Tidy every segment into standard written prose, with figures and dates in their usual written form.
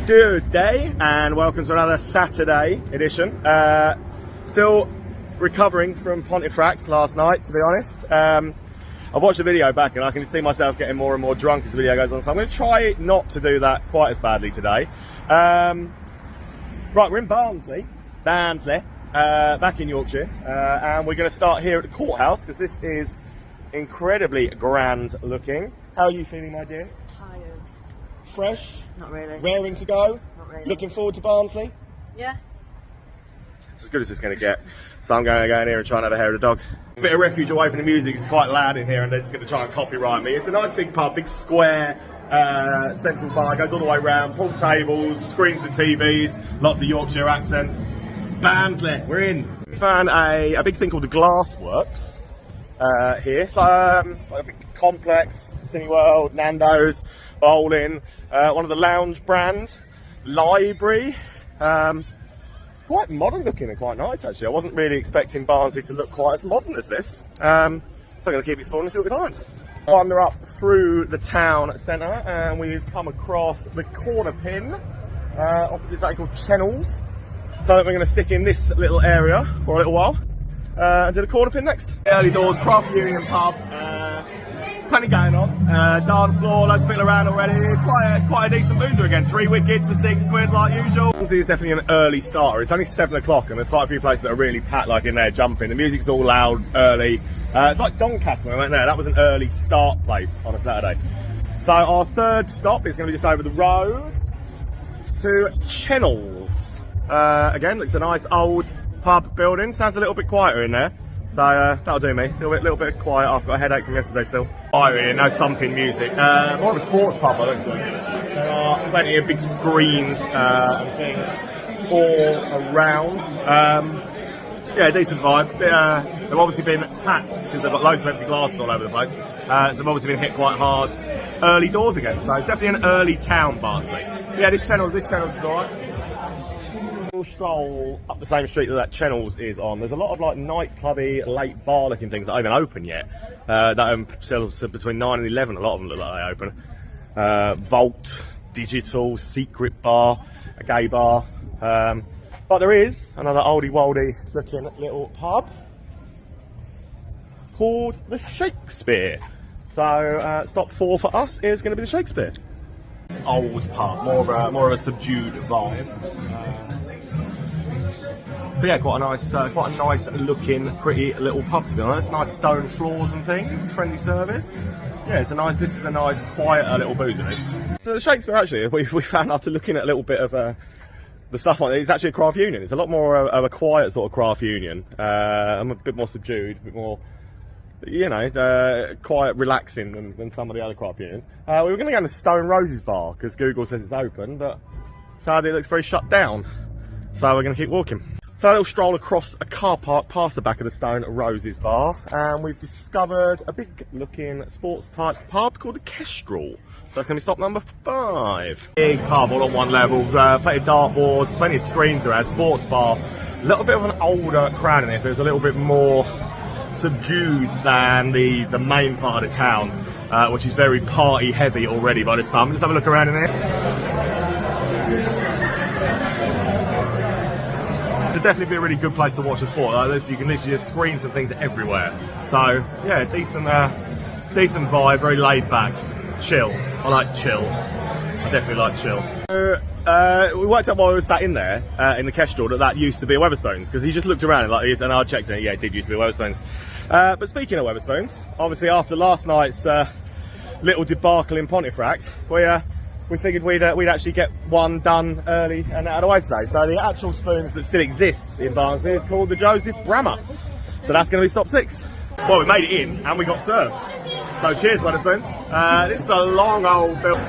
Good day and welcome to another Saturday edition. Still recovering from Pontefract last night, to be honest. I watched the video back and I can just see myself getting more and more drunk as the video goes on, so I'm going to try not to do that quite as badly today. Right, we're in Barnsley, back in Yorkshire, and we're going to start here at the Courthouse because this is incredibly grand looking. How are you feeling, my dear? Tired. Fresh? Not really. Raring to go? Not really. Looking forward to Barnsley? Yeah. It's as good as it's going to get. So I'm going to go in here and try and have a hair of the dog. A bit of refuge away from the music. It's quite loud in here and they're just going to try and copyright me. It's a nice big pub, big square central bar. It goes all the way around, pool tables, screens for TVs, lots of Yorkshire accents. Barnsley, we're in. We found a big thing called the Glassworks here. So like a big complex, Cineworld, Nando's, bowling, one of the lounge brand, library. It's quite modern looking and quite nice actually. I wasn't really expecting Barnsley to look quite as modern as this. So I'm going to keep exploring and see what we find. Wander up through the town centre and we've come across the corner pin, opposite something called Chennells. So we're going to stick in this little area for a little while and do the corner pin next. Early doors, craft union pub. Plenty going on. Dance floor, loads of people around already. It's quite a decent boozer again. 3 wickets for £6 like usual. It's definitely an early starter. It's only 7 o'clock and there's quite a few places that are really packed, like in there jumping. The music's all loud, early. It's like Doncaster when we went there. That was an early start place on a Saturday. So our third stop is going to be just over the road to Chennells. Again, looks a nice old pub building. Sounds a little bit quieter in there. So that'll do me. A little bit quiet. I've got a headache from yesterday still. Here, no thumping music. More of a sports pub, I think. There are plenty of big screens and things all around. Yeah, decent vibe. They've obviously been packed because they've got loads of empty glasses all over the place. So they've obviously been hit quite hard early doors again. So it's definitely an early town, Barnsley. Yeah, this Chennells is alright. Stroll up the same street that Chennells is on. There's a lot of like nightclubby, late bar looking things that aren't even open yet. That sell between 9 and 11. A lot of them look like they open. Vault, digital, secret bar, a gay bar. But there is another oldie woldy looking little pub called the Shakespeare. So stop 4 for us is going to be the Shakespeare. Old pub, more of a subdued vibe. But yeah, quite a nice looking, pretty little pub to be honest. Nice stone floors and things, friendly service. Yeah, this is a nice, quieter little boozer. So the Shakespeare actually, we found after looking at a little bit of the stuff like this, it's actually a craft union. It's a lot more of a quiet sort of craft union. I'm a bit more subdued, a bit more, you know, quiet, relaxing than some of the other craft unions. We were going to go to Stone Roses bar because Google says it's open, but sadly it looks very shut down. So we're going to keep walking. So a little stroll across a car park past the back of the Stone Roses bar and we've discovered a big looking sports type pub called the Kestrel. So that's going to be stop number 5. Big pub all on one level, plenty of dartboards, plenty of screens around, sports bar. A little bit of an older crowd in here, so it's a little bit more subdued than the main part of the town, which is very party heavy already by this time. Just have a look around in here. It'd definitely be a really good place to watch a sport like this. You can literally just screens and things everywhere. So yeah, decent vibe, very laid back, chill. I like chill. I definitely like chill. We worked out while we were sat in there in the Kestrel that used to be a Wetherspoons because he just looked around and I checked it. Yeah, it did used to be a Wetherspoons. But speaking of Wetherspoons, obviously after last night's little debacle in Pontefract, we figured we'd actually get one done early and out of the way today. So the actual spoons that still exists in Barnsley is called the Joseph Bramah. So that's going to be stop 6. Well, we made it in and we got served. So cheers, Wetherspoons. This is a long old building.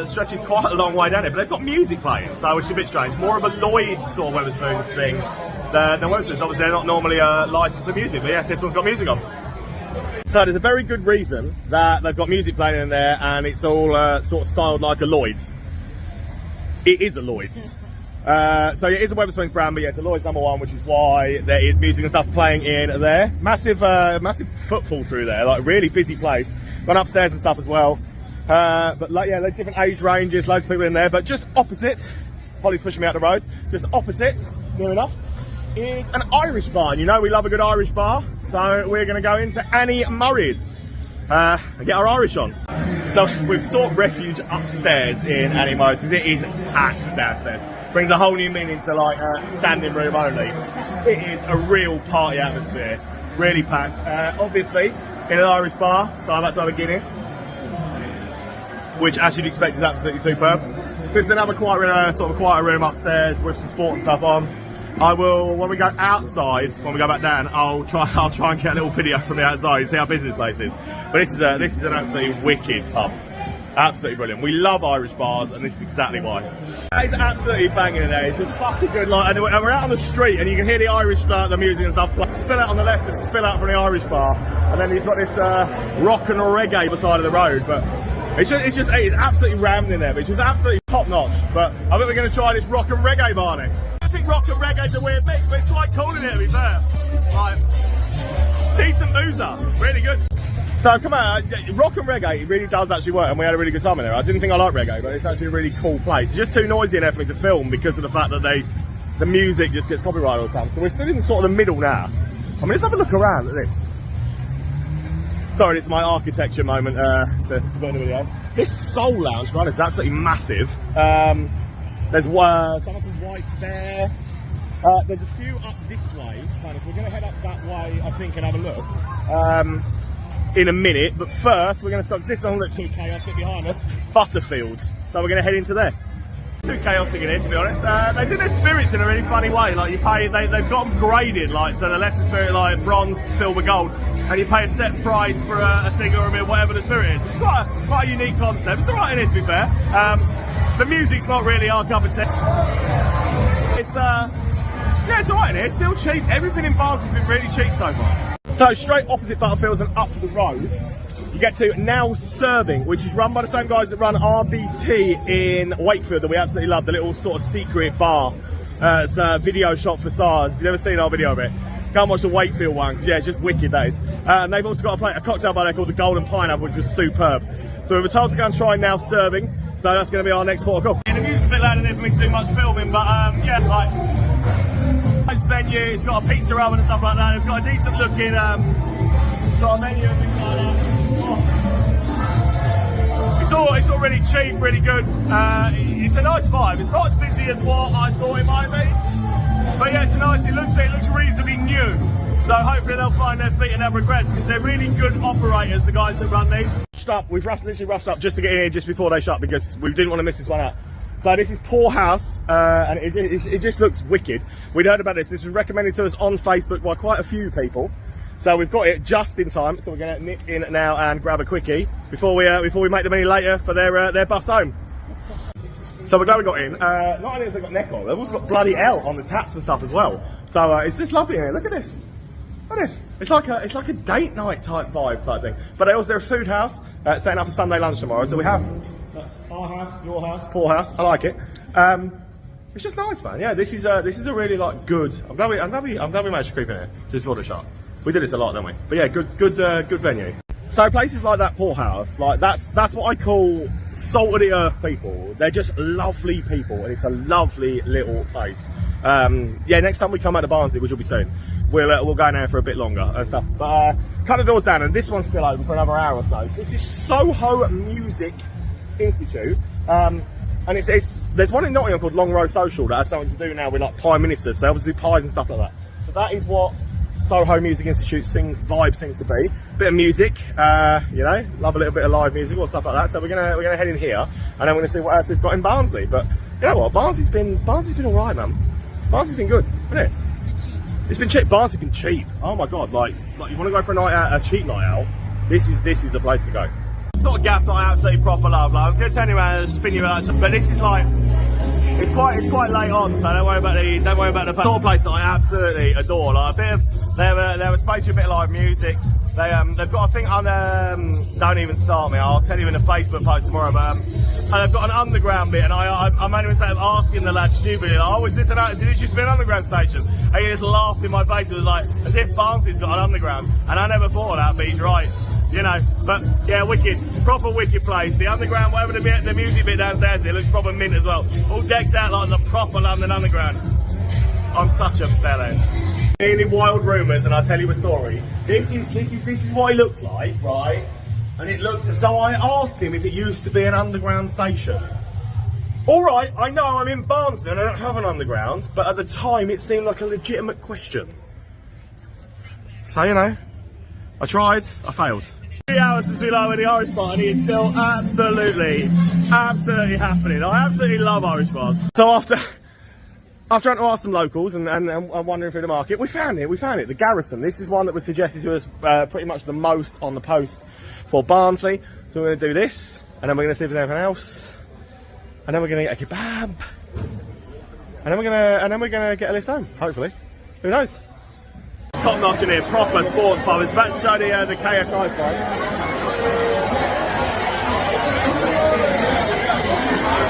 Stretches quite a long way down here, but they've got music playing, so which is a bit strange. More of a Lloyd's sort of Wetherspoons thing than Wetherspoons. Obviously, they're not normally licensed for music, but yeah, this one's got music on. So there's a very good reason that they've got music playing in there and it's all sort of styled like a Lloyd's. It is a Lloyd's. So it is a Wetherspoons brand, but yeah, it's a Lloyd's #1, which is why there is music and stuff playing in there. Massive footfall through there, like really busy place. Gone upstairs and stuff as well. But like, yeah, different age ranges, loads of people in there. But just opposite, Holly's pushing me out the road, just opposite, near enough, is an Irish bar. And you know we love a good Irish bar, so we're going to go into Annie Murray's and get our Irish on. So we've sought refuge upstairs in Annie Murray's because it is packed downstairs. Brings a whole new meaning to like standing room only. It is a real party atmosphere, really packed. Obviously in an Irish bar, so I'm about to have a Guinness, which as you'd expect is absolutely superb. There's another sort of quieter room upstairs with some sport and stuff on. I will, when we go outside, when we go back down, I'll try and get a little video from the outside and see how busy this place is. But this is an absolutely wicked pub. Absolutely brilliant. We love Irish bars, and this is exactly why. It's absolutely banging in there. It's just such a good light. And we're out on the street, and you can hear the Irish, the music and stuff. Plus, spill out on the left, is spill out from the Irish bar, and then you've got this rock and reggae beside of the road. But it's absolutely rammed in there, which is absolutely top notch. But I think we're going to try this rock and reggae bar next. I think rock and reggae's a weird mix, but it's quite cool in here, to be fair. Like, decent boozer, really good. So come on, rock and reggae, it really does actually work, and we had a really good time in there. I didn't think I liked reggae, but it's actually a really cool place. It's just too noisy in there for me to film because of the fact that the music just gets copyrighted all the time. So we're still in sort of the middle now. I mean, let's have a look around at this. Sorry, this is my architecture moment to put in the video. This Soul Lounge, right, is absolutely massive. There's someone called White Bear. There's a few up this way, kind of. We're going to head up that way, I think, and have a look. In a minute, but first we're going to start, because this doesn't look too chaotic behind us, Butterfields, so we're going to head into there. Too chaotic in here, to be honest. They do their spirits in a really funny way, like you pay, they've got them graded, like, so the lesser spirit, like bronze, silver, gold, and you pay a set price for a single or a meal, whatever the spirit is. It's quite a unique concept. It's alright in here, to be fair. The music's not really our cup of tea. Yeah, it's alright in here, it's still cheap. Everything in Barnsley's been really cheap so far. So straight opposite Butterfields and up the road, you get to Now Serving, which is run by the same guys that run RBT in Wakefield that we absolutely love, the little sort of secret bar. It's a video shot facade. If you've never seen our video of it, go and watch the Wakefield one, because yeah, it's just wicked, that is. And they've also got a cocktail bar there called the Golden Pineapple, which was superb. So we were told to go and try Now Serving, so that's going to be our next port of call. Yeah, the music's a bit loud in here for me to do much filming, but yeah, like, nice venue, it's got a pizza oven and stuff like that, it's got a decent looking got a menu and things like that. Oh. It's all really cheap, really good. It's a nice vibe. It's not as busy as what I thought it might be, but yeah, it's nice. It looks reasonably new. So hopefully they'll find their feet and they'll regress, because they're really good operators, the guys that run these. We've literally rushed up just to get in here just before they shut, because we didn't want to miss this one out. So this is Courthouse, and it just looks wicked. We'd heard about this. This was recommended to us on Facebook by quite a few people. So we've got it just in time. So we're going to nip in now and grab a quickie before we make them any later for their bus home. So we're glad we got in. Not only have they got neck on, they've also got bloody L on the taps and stuff as well. So it's just lovely in here. Look at this. Look at this. It's like a date night type vibe type thing. But they're a food house, setting up a Sunday lunch tomorrow. So we have our house, your house, poor house. I like it. It's just nice, man. Yeah, this is a really like good. I'm glad we managed to creep in here just before the shot. We did this a lot, don't we? But yeah, good venue. So places like that Courthouse, like that's what I call salt of the earth people. They're just lovely people, and it's a lovely little place. Yeah, next time we come out to Barnsley, which will be soon, we'll go in there for a bit longer and stuff. But cut the doors down, and this one's still open for another hour or so. This is Soho Music Institute, and there's one in Nottingham called Long Row Social that has something to do now with like prime ministers. They obviously do pies and stuff like that. So that is what Soho Music Institute vibe seems to be. Bit of music, you know, love a little bit of live music or stuff like that. So we're gonna head in here, and then we're gonna see what else we've got in Barnsley. But you know what, Barnsley's been alright, man. Barnsley's been good, hasn't it? It's been cheap. Barnsley's been cheap. Oh my god, like you want to go for a night out, a cheap night out? This is a place to go. Sort of gaff that I absolutely proper love. Like, I was gonna turn you around and spin you out, but this is like. It's quite late on, so don't worry about the sort of place that I absolutely adore. Like a bit of they have a space for a bit of live music. They've got a thing on don't even start me. I'll tell you in a Facebook post tomorrow. But and they've got an underground bit, and I'm only asking the lad stupidly, like, oh, is this used to be an underground station? And he just laughed in my face. It was like as if Barnsley's got an underground, and I never thought of that, but he's right. you know. But yeah, wicked, proper wicked place. The underground, whatever the music bit downstairs, it looks proper mint as well. All decked out like the proper London Underground. I'm such a bellend. Any wild rumours, and I'll tell you a story. This is what it looks like, right? And it looks, so I asked him if it used to be an underground station. All right, I know I'm in Barnsley and I don't have an underground, but at the time it seemed like a legitimate question. So, you know, I tried, I failed. 3 hours since we went the Irish bar and it is still absolutely happening. I absolutely love Irish bars. So after trying to ask some locals and wandering through the market, we found it, the Garrison. This is one that was suggested to us pretty much the most on the post for Barnsley. So we're going to do this, and then we're going to see if there's anything else. And then we're going to get a kebab, and then we're going to get a lift home. Hopefully, who knows? It's top notch in here, proper sports pub. It's about to show the KSI slide.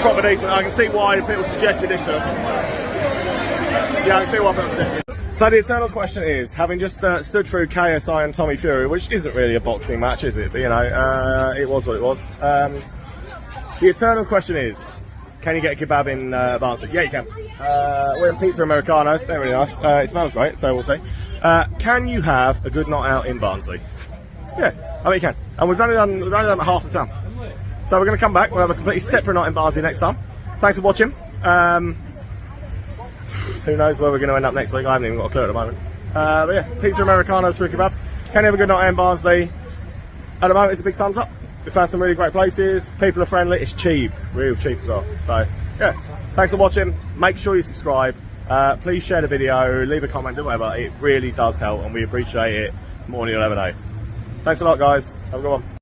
Proper decent. I can see why people suggested this to us. Yeah, I can see why people suggested it. So the eternal question is, having just stood through KSI and Tommy Fury, which isn't really a boxing match, is it? But you know, it was what it was. The eternal question is, can you get a kebab in Barnsley? Yeah, you can. We're in Pizza Americanos. They're really nice. It smells great, so we'll see. Can you have a good night out in Barnsley? Yeah, I mean you can. And we've only done half the town. So we're going to come back. We'll have a completely separate night in Barnsley next time. Thanks for watching. Who knows where we're going to end up next week? I haven't even got a clue at the moment. But yeah, Pizza Americanos for a kebab. Can you have a good night out in Barnsley? At the moment, it's a big thumbs up. We found some really great places, people are friendly, it's cheap, real cheap as well. So yeah, thanks for watching, make sure you subscribe, please share the video, leave a comment, do whatever, it really does help and we appreciate it more than you'll ever know. Thanks a lot guys, have a good one.